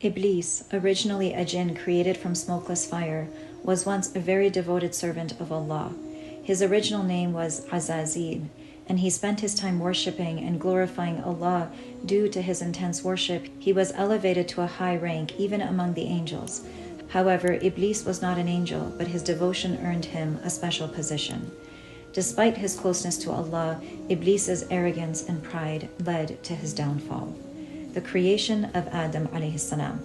Iblis, originally a jinn created from smokeless fire, was once a very devoted servant of Allah. His original name was Azazil, and he spent his time worshipping and glorifying Allah. Due to his intense worship, he was elevated to a high rank even among the angels. However, Iblis was not an angel, but his devotion earned him a special position. Despite his closeness to Allah, Iblis's arrogance and pride led to his downfall. The creation of Adam alayhi salam.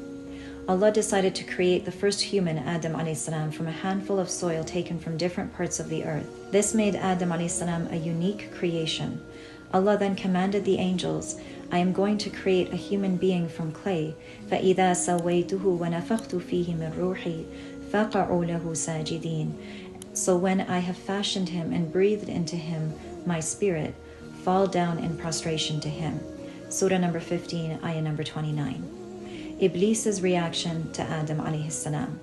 Allah decided to create the first human, Adam alayhi salam, from a handful of soil taken from different parts of the earth. This made Adam alayhi salam a unique creation. Allah then commanded the angels, I am going to create a human being from clay. فَإِذَا سَوَّيْتُهُ وَنَفَخْتُ فِيهِ مِنْ رُوحِي فَقَعُوا لَهُ سَاجِدِينَ. So when I have fashioned him and breathed into him my spirit, fall down in prostration to him. Surah number 15, ayah number 29. Iblis's reaction to Adam alayhi salam.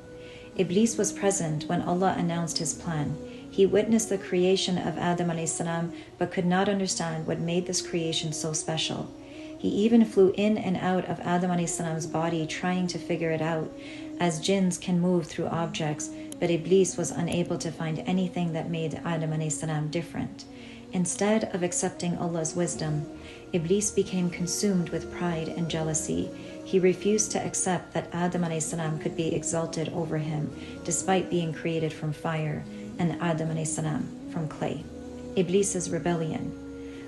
Iblis was present when Allah announced his plan. He witnessed the creation of Adam alayhi salam, but could not understand what made this creation so special. He even flew in and out of Adam alayhi salam's body trying to figure it out, as jinns can move through objects, but Iblis was unable to find anything that made Adam alayhi salam different. Instead of accepting Allah's wisdom, Iblis became consumed with pride and jealousy. He refused to accept that Adam alayhi salam could be exalted over him, despite being created from fire, and Adam alayhi salam from clay. Iblis's rebellion.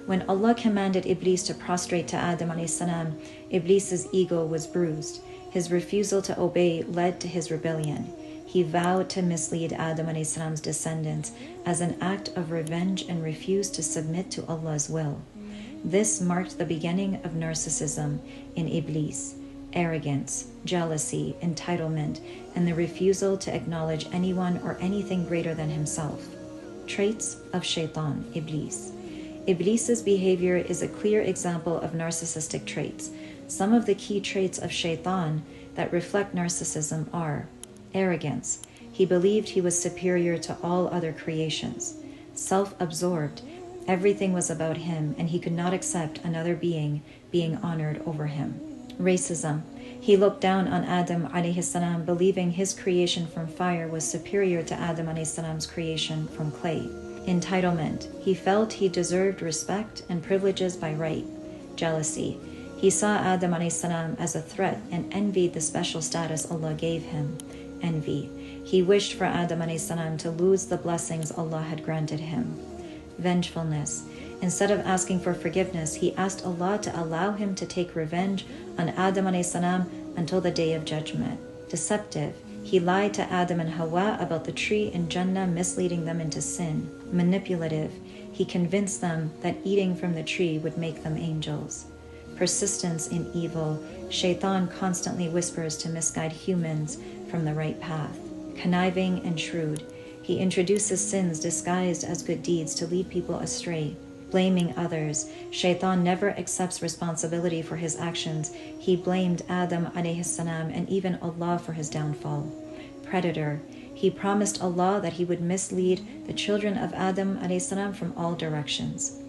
When Allah commanded Iblis to prostrate to Adam alayhi salam, Iblis's ego was bruised. His refusal to obey led to his rebellion. He vowed to mislead Adam alayhi salam's descendants as an act of revenge and refused to submit to Allah's will. This marked the beginning of narcissism in Iblis, arrogance, jealousy, entitlement, and the refusal to acknowledge anyone or anything greater than himself. Traits of Shaitan, Iblis. Iblis's behavior is a clear example of narcissistic traits. Some of the key traits of Shaitan that reflect narcissism are arrogance. He believed he was superior to all other creations. Self-absorbed. Everything was about him, and he could not accept another being honored over him. Racism. He looked down on Adam alayhi salam, believing his creation from fire was superior to Adam alayhi salam's creation from clay. Entitlement. He felt he deserved respect and privileges by right. Jealousy. He saw Adam alayhi salam as a threat and envied the special status Allah gave him. Envy. He wished for Adam alayhi salam to lose the blessings Allah had granted him. Vengefulness. Instead of asking for forgiveness, he asked Allah to allow him to take revenge on Adam alayhi salam until the day of judgment. Deceptive. He lied to Adam and Hawa about the tree in Jannah, misleading them into sin. Manipulative. He convinced them that eating from the tree would make them angels. Persistence in evil. Shaitan constantly whispers to misguide humans from the right path. Conniving and shrewd. He introduces sins disguised as good deeds to lead people astray. Blaming others. Shaitan never accepts responsibility for his actions. He blamed Adam alayhi salam and even Allah for his downfall. Predator. He promised Allah that he would mislead the children of Adam alayhi salam from all directions.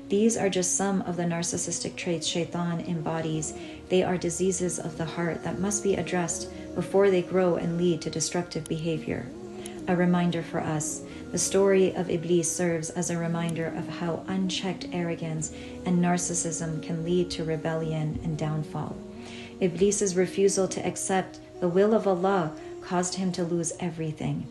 These are just some of the narcissistic traits Shaitan embodies. They are diseases of the heart that must be addressed before they grow and lead to destructive behavior. A reminder for us. The story of Iblis serves as a reminder of how unchecked arrogance and narcissism can lead to rebellion and downfall. Iblis's refusal to accept the will of Allah caused him to lose everything,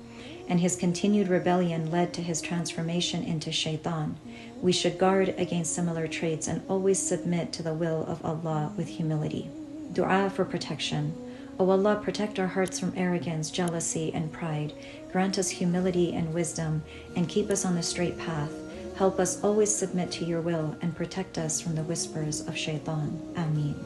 and his continued rebellion led to his transformation into Shaitan. We should guard against similar traits and always submit to the will of Allah with humility. Dua for protection. O Allah, protect our hearts from arrogance, jealousy, and pride. Grant us humility and wisdom, and keep us on the straight path. Help us always submit to your will, and protect us from the whispers of Shaitan. Ameen.